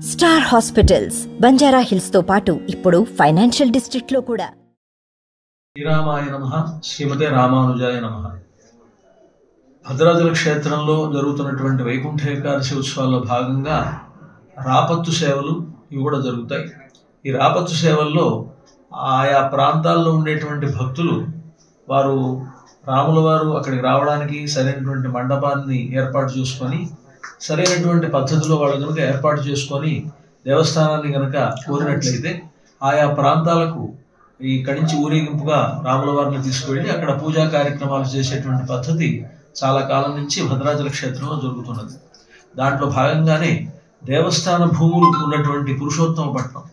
Star hospitals Banjara hills తో పాటు ఇప్పుడు ఫైనాన్షియల్ డిస్ట్రిక్ట్ లో కూడా. శ్రీరామాయ నమః, శ్రీమతే రామానుజాయ నమః. భద్రాచల క్షేత్రంలో జరుగుతున్నటువంటి వైకుంఠ ఏకాదశి ఉత్సవాల్లో భాగంగా రాపత్తు సేవలు ఇవి కూడా జరుగుతాయి. ఈ రాపత్తు సేవల్లో ఆయా ప్రాంతాల్లో ఉండేటువంటి భక్తులు వారు రాముల వారు అక్కడికి రావడానికి సరైనటువంటి మండపాన్ని ఏర్పాటు చేసుకొని సరైనటువంటి పద్ధతిలో వాళ్ళు కనుక ఏర్పాటు చేసుకొని దేవస్థానాన్ని కనుక కోరినట్లయితే ఆయా ప్రాంతాలకు ఇక్కడి నుంచి ఊరేగింపుగా రాముల వారిని తీసుకువెళ్ళి అక్కడ పూజా కార్యక్రమాలు చేసేటువంటి పద్ధతి చాలా కాలం నుంచి భద్రాచల క్షేత్రంలో జరుగుతున్నది. దాంట్లో భాగంగానే దేవస్థాన భూములు ఉన్నటువంటి పురుషోత్తమపట్నం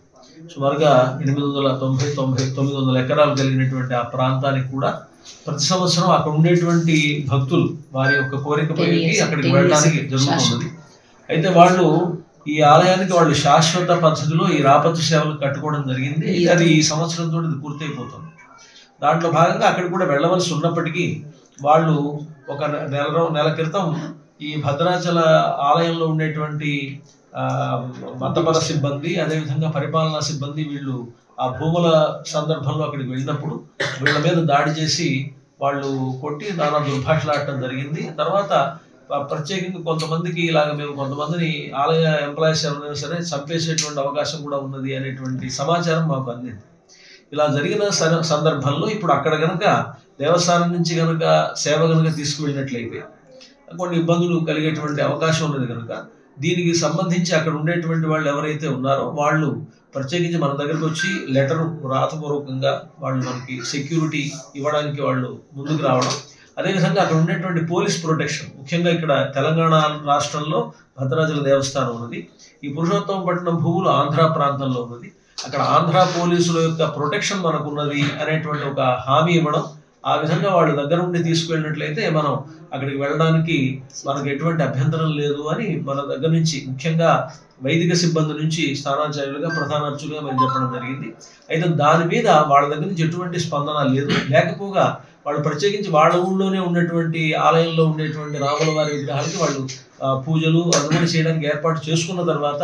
సుమారుగా 890-900 ఎకరాలు కలిగినటువంటి ఆ ప్రాంతానికి కూడా ప్రతి సంవత్సరం అక్కడ ఉండేటువంటి భక్తులు వారి యొక్క కోరిక పైకి అక్కడికి వెళ్ళడానికి జరుగుతున్నది. అయితే వాళ్ళు ఈ ఆలయానికి వాళ్ళు శాశ్వత పద్ధతిలో ఈ రాపత్తు సేవలు కట్టుకోవడం జరిగింది. అది ఈ సంవత్సరంతో ఇది పూర్తయిపోతుంది. దాంట్లో భాగంగా అక్కడికి కూడా వెళ్ళవలసి ఉన్నప్పటికీ వాళ్ళు ఒక నెల క్రితం ఈ భద్రాచల ఆలయంలో ఉండేటువంటి మతపర సిబ్బంది అదేవిధంగా పరిపాలనా సిబ్బంది వీళ్ళు ఆ భూముల సందర్భంలో అక్కడికి వెళ్ళినప్పుడు వీళ్ళ మీద దాడి చేసి వాళ్ళు కొట్టి నానా దుర్భాషలాడటం జరిగింది. తర్వాత ప్రత్యేకంగా కొంతమందికి ఇలాగ మేము కొంతమందిని ఆలయ ఎంప్లాయీస్ ఎవరైనా సరే చంపేసేటువంటి అవకాశం కూడా ఉన్నది అనేటువంటి సమాచారం మాకు అందింది. ఇలా జరిగిన సందర్భంలో ఇప్పుడు అక్కడ కనుక దేవస్థానం నుంచి కనుక సేవ కనుక తీసుకువెళ్ళినట్లయితే కొన్ని ఇబ్బందులు కలిగేటువంటి అవకాశం ఉన్నది. కనుక దీనికి సంబంధించి అక్కడ ఉండేటువంటి వాళ్ళు ఎవరైతే ఉన్నారో వాళ్ళు ప్రత్యేకించి మన దగ్గరకు వచ్చి లెటర్ రాతపూర్వకంగా వాళ్ళు మనకి సెక్యూరిటీ ఇవ్వడానికి వాళ్ళు ముందుకు రావడం, అదేవిధంగా అక్కడ ఉండేటువంటి పోలీస్ ప్రొటెక్షన్, ముఖ్యంగా ఇక్కడ తెలంగాణ రాష్ట్రంలో భద్రాచల దేవస్థానం ఉన్నది. ఈ పురుషోత్తమపట్నం భూములు ఆంధ్ర ప్రాంతంలో ఉన్నది. అక్కడ ఆంధ్ర పోలీసుల యొక్క ప్రొటెక్షన్ మనకు ఉన్నది అనేటువంటి ఒక హామీ ఇవ్వడం, ఆ విధంగా వాళ్ళ దగ్గర ఉండి తీసుకువెళ్ళినట్లయితే మనం అక్కడికి వెళ్ళడానికి మనకు ఎటువంటి అభ్యంతరం లేదు అని మన దగ్గర నుంచి ముఖ్యంగా వైదిక సిబ్బంది నుంచి స్థానాచార్యులుగా ప్రధాన అర్చులుగా మేము చెప్పడం జరిగింది. అయితే దాని మీద వాళ్ళ దగ్గర నుంచి ఎటువంటి స్పందన లేదు. లేకపోగా వాళ్ళు ప్రత్యేకించి వాళ్ళ ఊళ్ళోనే ఉన్నటువంటి ఆలయంలో ఉండేటువంటి రాముల వారి విగ్రహాలకి వాళ్ళు పూజలు అనుమతి చేయడానికి ఏర్పాటు చేసుకున్న తర్వాత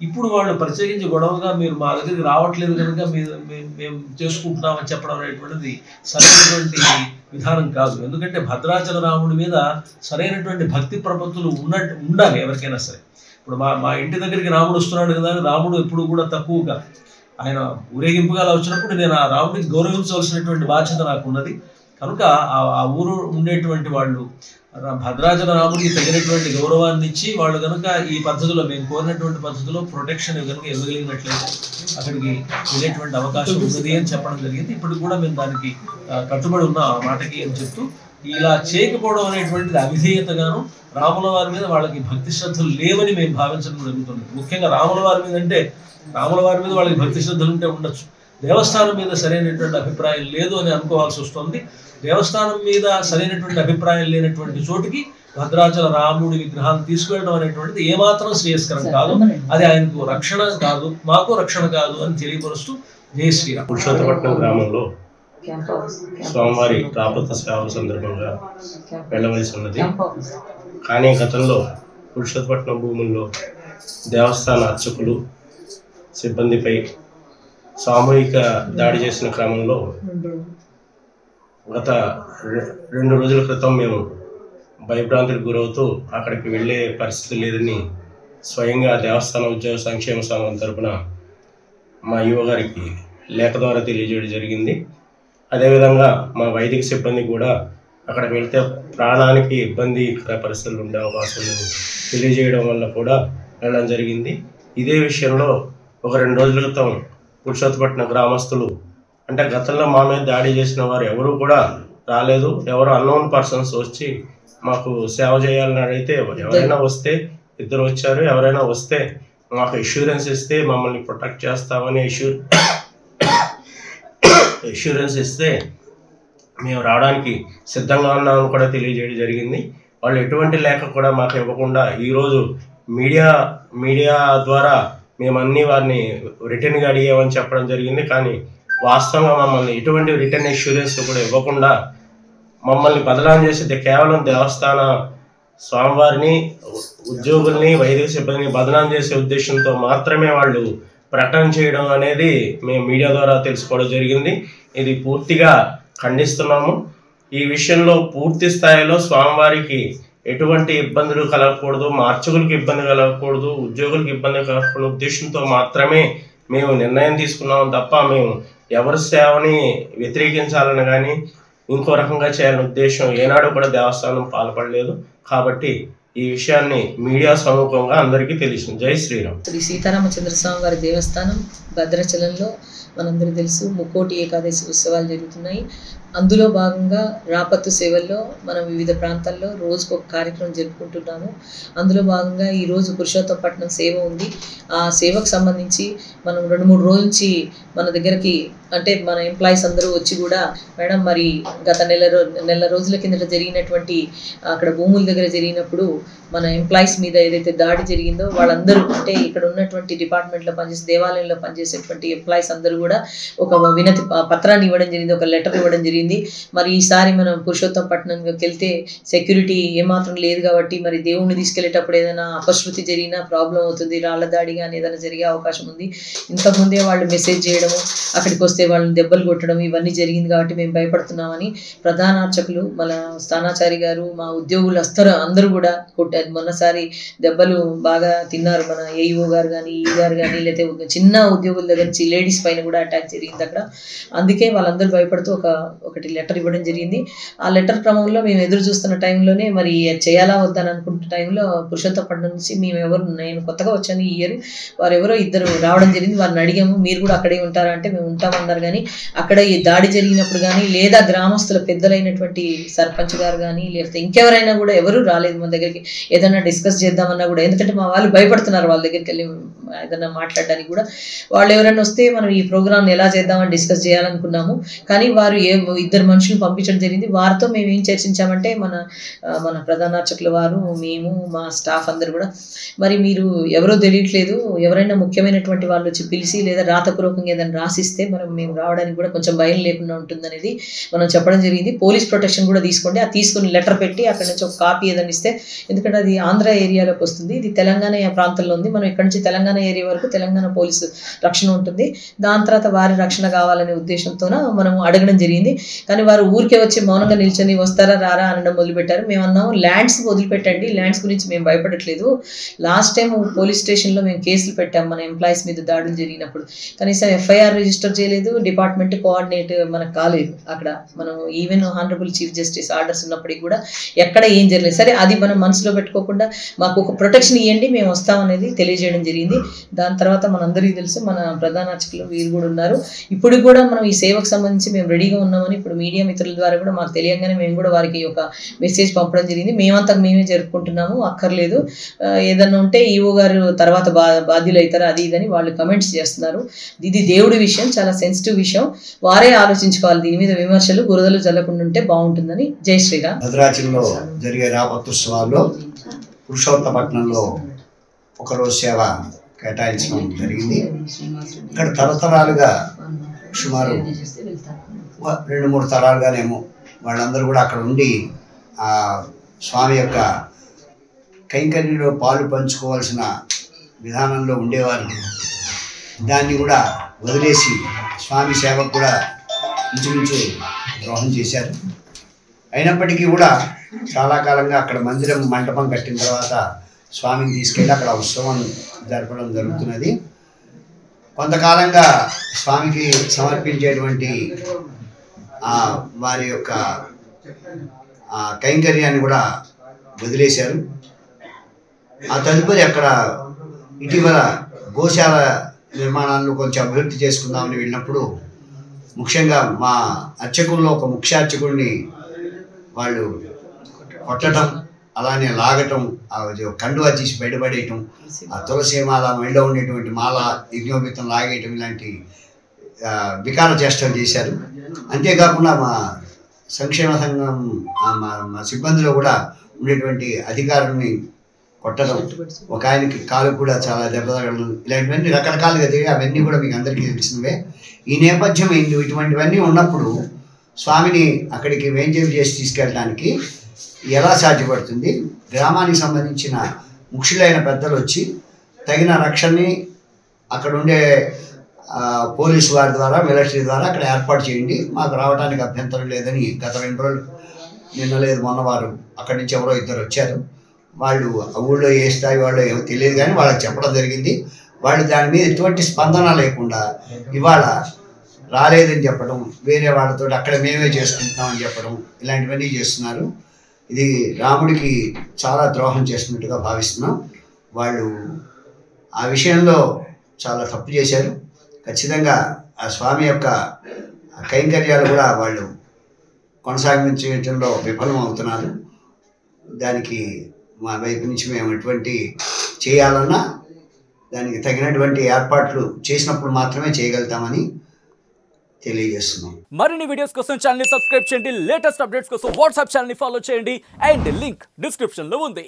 ఇప్పుడు వాళ్ళు ప్రత్యేకించి గొడవగా మీరు మా దగ్గరికి రావట్లేదు కనుక మేము చేసుకుంటున్నామని చెప్పడం అనేటువంటిది సరైనటువంటి విధానం కాదు. ఎందుకంటే భద్రాచల రాముడి మీద సరైనటువంటి భక్తి ప్రపత్తులు ఉండాలి ఎవరికైనా సరే. ఇప్పుడు మా ఇంటి దగ్గరికి రాముడు వస్తున్నాడు కదా అని రాముడు ఎప్పుడు కూడా తక్కువగా ఆయన ఊరేగింపుగా వచ్చినప్పుడు నేను ఆ రాముడికి గౌరవించవలసినటువంటి బాధ్యత నాకు ఉన్నది. కనుక ఆ ఊరు ఉండేటువంటి వాళ్ళు భద్రాచల రాముడికి తగినటువంటి గౌరవాన్ని ఇచ్చి వాళ్ళు కనుక ఈ పద్ధతిలో మేము కోరినటువంటి పద్ధతిలో ప్రొటెక్షన్ కనుక ఇవ్వగలిగినట్లయితే అక్కడికి వెళ్ళేటువంటి అవకాశం ఉన్నది అని చెప్పడం జరిగింది. ఇప్పటికి కూడా మేము దానికి కట్టుబడి ఉన్న ఆ మాటకి అని చెప్తూ ఇలా చేయకపోవడం అనేటువంటిది అవిధేయతగాను రాముల వారి మీద వాళ్ళకి భక్తి శ్రద్ధలు లేవని మేము భావించడం జరుగుతుంది. ముఖ్యంగా రాముల వారి మీద అంటే రాముల వారి మీద వాళ్ళకి భక్తి శ్రద్ధలు ఉంటే ఉండొచ్చు, దేవస్థానం మీద సరైనటువంటి అభిప్రాయం లేదు అని అనుకోవాల్సి వస్తుంది. దేవస్థానం మీద సరైనటువంటి అభిప్రాయం లేనటువంటి చోటుకి భద్రాచల రాముడి విగ్రహాన్ని తీసుకువెళ్ళడం అనేటువంటిది ఏమాత్రం శ్రేయస్కరం కాదు. అది ఆయనకు రక్షణ కాదు, మాకు రక్షణ కాదు అని తెలియపరుస్తూ జై శ్రీరామ్. పురుషోత్తపట్నం గ్రామంలో స్వామివారి రాపత్తు సేవల సందర్భంగా వెళ్ళవలసి ఉన్నది. కానీ గతంలో పురుషోత్తపట్నం భూముల్లో దేవస్థాన అర్చకులు సిబ్బందిపై సామూహిక దాడి చేసిన క్రమంలో గత 2 రోజుల క్రితం మేము భయభ్రాంతులకు గురవుతూ అక్కడికి వెళ్ళే పరిస్థితి లేదని స్వయంగా దేవస్థాన ఉద్యోగ సంక్షేమ సంఘం తరపున మా యువ గారికి లేఖ ద్వారా తెలియజేయడం జరిగింది. అదేవిధంగా మా వైదిక సిబ్బంది కూడా అక్కడికి వెళ్తే ప్రాణానికి ఇబ్బందికర పరిస్థితులు ఉండే అవకాశం తెలియజేయడం వల్ల కూడా వెళ్ళడం జరిగింది. ఇదే విషయంలో ఒక 2 రోజుల క్రితం పురుషోత్తపట్నం గ్రామస్తులు అంటే గతంలో మా మీద దాడి చేసిన వారు ఎవరు కూడా రాలేదు. ఎవరో అన్నోన్ పర్సన్స్ వచ్చి మాకు సేవ చేయాలని అడిగితే ఎవరైనా వస్తే 2 వచ్చారు, ఎవరైనా వస్తే మాకు ఇన్సూరెన్స్ ఇస్తే మమ్మల్ని ప్రొటెక్ట్ చేస్తామని ఇన్సూరెన్స్ ఇస్తే మేము రావడానికి సిద్ధంగా ఉన్నామని కూడా తెలియజేయడం జరిగింది. వాళ్ళు ఎటువంటి లేఖ కూడా మాకు ఇవ్వకుండా ఈరోజు మీడియా ద్వారా మేము అన్ని వారిని రిటర్న్గా అడిగామని చెప్పడం జరిగింది. కానీ వాస్తవంగా మమ్మల్ని ఎటువంటి రిటర్న్ ఇన్సూరెన్స్ కూడా ఇవ్వకుండా మమ్మల్ని బదలాం చేసి కేవలం దేవస్థాన స్వామివారిని, ఉద్యోగుల్ని, వైదిక సిబ్బందిని బదనాం చేసే ఉద్దేశంతో మాత్రమే వాళ్ళు ప్రకటన చేయడం అనేది మేము మీడియా ద్వారా తెలుసుకోవడం జరిగింది. ఇది పూర్తిగా ఖండిస్తున్నాము. ఈ విషయంలో పూర్తి స్థాయిలో స్వామివారికి ఎటువంటి ఇబ్బందులు కలగకూడదు, మార్చకులకు ఇబ్బంది కలగకూడదు, ఉద్యోగులకు ఇబ్బంది కలగకూడదు ఉద్దేశంతో మాత్రమే మేము నిర్ణయం తీసుకున్నాము తప్ప మేము ఎవరి సేవని వ్యతిరేకించాలని కానీ ఇంకో రకంగా చేయాలనే ఉద్దేశం ఏనాడు కూడా దేవస్థానం పాల్పడలేదు. కాబట్టి ఈ విషయాన్ని మీడియా సముఖంగా అందరికీ తెలిసింది. జై శ్రీరామ్. శ్రీ సీతారామచంద్ర స్వామి వారి దేవస్థానం భద్రాచలంలో మనందరూ తెలుసు ముక్కోటి ఏకాదశి ఉత్సవాలు జరుగుతున్నాయి. అందులో భాగంగా రాపత్తు సేవల్లో మనం వివిధ ప్రాంతాల్లో రోజుకు ఒక కార్యక్రమం జరుపుకుంటున్నాము. అందులో భాగంగా ఈరోజు పురుషోత్తపట్నం సేవ ఉంది. ఆ సేవకు సంబంధించి మనం 2-3 రోజుల నుంచి మన దగ్గరికి అంటే మన ఎంప్లాయీస్ అందరూ వచ్చి కూడా మేడం మరి గత నెల రోజుల కిందట జరిగినటువంటి అక్కడ భూముల దగ్గర జరిగినప్పుడు మన ఎంప్లాయీస్ మీద ఏదైతే దాడి జరిగిందో వాళ్ళందరూ అంటే ఇక్కడ ఉన్నటువంటి డిపార్ట్మెంట్లో పనిచేసే దేవాలయంలో పనిచేసేటువంటి ఎంప్లాయీస్ అందరూ కూడా ఒక వినతి పత్రాన్ని ఇవ్వడం జరిగింది, ఒక లెటర్ ఇవ్వడం జరిగింది. మరి ఈసారి మనం పురుషోత్తపట్నంకి వెళ్తే సెక్యూరిటీ ఏమాత్రం లేదు కాబట్టి మరి దేవుణ్ణి తీసుకెళ్లేటప్పుడు ఏదైనా అపశృతి జరిగినా ప్రాబ్లం అవుతుంది, రాళ్ల దాడి కానీ ఏదైనా జరిగే అవకాశం ఉంది. ఇంతకుముందే వాళ్ళు మెసేజ్ చేయడము, అక్కడికి వస్తే వాళ్ళని దెబ్బలు కొట్టడం ఇవన్నీ జరిగింది కాబట్టి మేము భయపడుతున్నామని ప్రధాన అర్చకులు మన స్థానాచారి గారు, మా ఉద్యోగులు అందరూ కూడా కొట్టారు. మొన్నసారి దెబ్బలు బాగా తిన్నారు మన ఏఈఓ గారు కానీ ఈ గారు కానీ, లేకపోతే చిన్న ఉద్యోగుల దగ్గర నుంచి లేడీస్ పైన కూడా అటాక్ జరిగింది అక్కడ. అందుకే వాళ్ళందరూ భయపడుతూ ఒకటి లెటర్ ఇవ్వడం జరిగింది. ఆ లెటర్ క్రమంలో మేము ఎదురు చూస్తున్న టైంలోనే మరి చేయాలా వద్దని అనుకుంటున్న టైంలో పురుషోత్తపట్నం నుంచి నేను కొత్తగా వచ్చాను ఈ ఇయర్, వారెవరో ఇద్దరు రావడం జరిగింది. వారిని అడిగాము మీరు కూడా అక్కడే ఉంటారా అంటే మేము ఉంటామన్నారు. కానీ అక్కడ ఈ దాడి జరిగినప్పుడు కానీ లేదా గ్రామస్తుల పెద్దలైనటువంటి సర్పంచ్ గారు కానీ లేకపోతే ఇంకెవరైనా కూడా ఎవరు రాలేదు మన దగ్గరికి ఏదైనా డిస్కస్ చేద్దామన్నా కూడా. ఎందుకంటే మా వాళ్ళు భయపడుతున్నారు వాళ్ళ దగ్గరికి వెళ్ళి ఏదైనా మాట్లాడడానికి కూడా. వాళ్ళు ఎవరైనా వస్తే మనం ఈ ప్రోగ్రామ్ ఎలా చేద్దామని డిస్కస్ చేయాలనుకున్నాము. కానీ వారు 2 మనుషులు పంపించడం జరిగింది. వారితో మేము ఏం చర్చించామంటే మన ప్రధాన అర్చకుల వారు, మేము, మా స్టాఫ్ అందరు కూడా మరి మీరు ఎవరో తెలియట్లేదు, ఎవరైనా ముఖ్యమైనటువంటి వాళ్ళు వచ్చి పిలిచి లేదా రాతపూర్వకంగా ఏదైనా రాసిస్తే మేము రావడానికి కూడా కొంచెం భయం లేకుండా ఉంటుందనేది మనం చెప్పడం జరిగింది. పోలీస్ ప్రొటెక్షన్ కూడా తీసుకోండి, అది తీసుకుని లెటర్ పెట్టి అక్కడ నుంచి ఒక కాపీ ఏదైనా ఇస్తే, ఎందుకంటే అది ఆంధ్ర ఏరియాలోకి వస్తుంది, ఇది తెలంగాణ ప్రాంతంలో ఉంది. మనం ఇక్కడ నుంచి తెలంగాణ ఏరియా వరకు తెలంగాణ పోలీసు రక్షణ ఉంటుంది. దాని తర్వాత వారి రక్షణ కావాలనే ఉద్దేశంతోన మనం అడగడం జరిగింది. కానీ వారు ఊరికే వచ్చి మౌనంగా నిల్చొని వస్తారా రారా అనడం మొదలుపెట్టారు. మేము అన్నాము ల్యాండ్స్ వదిలిపెట్టండి, ల్యాండ్స్ గురించి మేము భయపడట్లేదు. లాస్ట్ టైం పోలీస్ స్టేషన్లో మేము కేసులు పెట్టాం మన ఎంప్లాయీస్ మీద దాడులు జరిగినప్పుడు, కనీసం ఎఫ్ఐఆర్ రిజిస్టర్ చేయలేదు, డిపార్ట్మెంట్ కోఆర్డినేట్ మనకు కాలేదు. అక్కడ మనం even honourable chief justice orders ఉన్నప్పటికీ కూడా ఎక్కడ ఏం జరగలేదు. సరే అది మనం మనసులో పెట్టుకోకుండా మాకు ఒక ప్రొటెక్షన్ ఇవ్వండి మేము వస్తామనేది తెలియజేయడం జరిగింది. దాని తర్వాత మనందరికీ తెలుసు మన ప్రధాన అర్చకులు వీరు కూడా ఉన్నారు. ఇప్పుడు కూడా మనం ఈ సేవకు సంబంధించి మేము రెడీగా ఉన్నామని ఇప్పుడు మీడియా మిత్రుల ద్వారా కూడా మాకు తెలియగానే మేము కూడా వారికి ఒక మెసేజ్ పంపడం జరిగింది. మేమంతా మేమే జరుపుకుంటున్నాము, అక్కర్లేదు, ఏదన్నా ఉంటే ఈవో గారు తర్వాత బాధ్యులు అవుతారు అది ఇదని వాళ్ళు కమెంట్స్ చేస్తున్నారు. ఇది దేవుడి విషయం, చాలా సెన్సిటివ్ విషయం, వారే ఆలోచించుకోవాలి. దీని మీద విమర్శలు బురదలు జల్లకుండా ఉంటే బాగుంటుందని. జై శ్రీరామ్. భద్రాచలంలో జరిగే రాపత్తోత్సవాల్లో పురుషోత్తపట్నంలో ఒకరోజు సేవ కేటాయించడం జరిగింది. ఇక్కడ తరతరాలుగా సుమారు 2-3 తరాలుగానేమో వాళ్ళందరూ కూడా అక్కడ ఉండి ఆ స్వామి యొక్క కైంకర్యంలో పాలు పంచుకోవాల్సిన విధానంలో ఉండేవారు. దాన్ని కూడా వదిలేసి స్వామి సేవకు కూడా ఇంచుమించు ద్రోహం చేశారు. అయినప్పటికీ కూడా చాలా కాలంగా అక్కడ మంటపం కట్టిన తర్వాత స్వామిని తీసుకెళ్ళి అక్కడ ఉత్సవం జరపడం జరుగుతున్నది. కొంతకాలంగా స్వామికి సమర్పించేటువంటి వారి యొక్క కైంకర్యాన్ని కూడా వదిలేశారు. ఆ తదుపరి అక్కడ ఇటీవల గోశాల నిర్మాణాలను కొంచెం అభివృద్ధి చేసుకుందామని వెళ్ళినప్పుడు ముఖ్యంగా మా అర్చకుల్లో ఒక ముఖ్య అర్చకుడిని వాళ్ళు కొట్టడం, అలానే లాగటం, కండువా తీసి బయటపడేయటం, ఆ తులసి మాల మెడలో ఉండేటువంటి మాల యజ్ఞోపితం లాగేయటం ఇలాంటి వికార చేష్టలు చేశారు. అంతేకాకుండా మా సంక్షేమ సంఘం మా సిబ్బందిలో కూడా ఉండేటువంటి అధికారుల్ని కొట్టడం, ఒక ఆయనకి కాలు కూడా చాలా దెబ్బ తగలడం, ఇలాంటివన్నీ రకరకాలుగా జరిగి అవన్నీ కూడా మీకు అందరికీ తెలిసినవే. ఈ నేపథ్యం ఇటువంటివన్నీ ఉన్నప్పుడు స్వామిని అక్కడికి వేంచేపు చేసి తీసుకెళ్ళడానికి ఎలా సాధ్యపడుతుంది? గ్రామానికి సంబంధించిన ముఖ్యులైన పెద్దలు వచ్చి తగిన రక్షణని అక్కడ ఉండే పోలీసు వారి ద్వారా, మిలిటరీ ద్వారా అక్కడ ఏర్పాటు చేయండి, మాకు రావడానికి అభ్యంతరం లేదని గత 2 రోజులు, నిన్న లేదు మొన్న వారు అక్కడి నుంచి ఎవరో 2 వచ్చారు. వాళ్ళు ఆ ఊళ్ళో ఏ స్థాయి వాళ్ళు ఏమో తెలియదు కానీ వాళ్ళకి చెప్పడం జరిగింది. వాళ్ళు దాని మీద ఎటువంటి స్పందన లేకుండా ఇవాళ రాలేదని చెప్పడం, వేరే వాళ్ళతో అక్కడ మేమే చేసుకుంటున్నామని చెప్పడం, ఇలాంటివన్నీ చేస్తున్నారు. ఇది రాముడికి చాలా ద్రోహం చేస్తున్నట్టుగా భావిస్తున్నాం. వాళ్ళు ఆ విషయంలో చాలా తప్పు చేశారు. ఖచ్చితంగా ఆ స్వామి యొక్క కైంకర్యాలు కూడా వాళ్ళు కొనసాగించడంలో విఫలం అవుతున్నారు. దానికి మా వైపు నుంచి మేము ఎటువంటి చేయాలన్నా దానికి తగినటువంటి ఏర్పాట్లు చేసినప్పుడు మాత్రమే చేయగలుగుతామని తెలియజేస్తున్నాం. మరిన్ని వీడియోస్ కోసం ఛానల్ ని సబ్స్క్రైబ్ చేయండి, లేటెస్ట్ అప్డేట్స్ కోసం వాట్సాప్ ఛానల్ ని ఫాలో చేయండి అండ్ లింక్ డిస్క్రిప్షన్ లో ఉంది.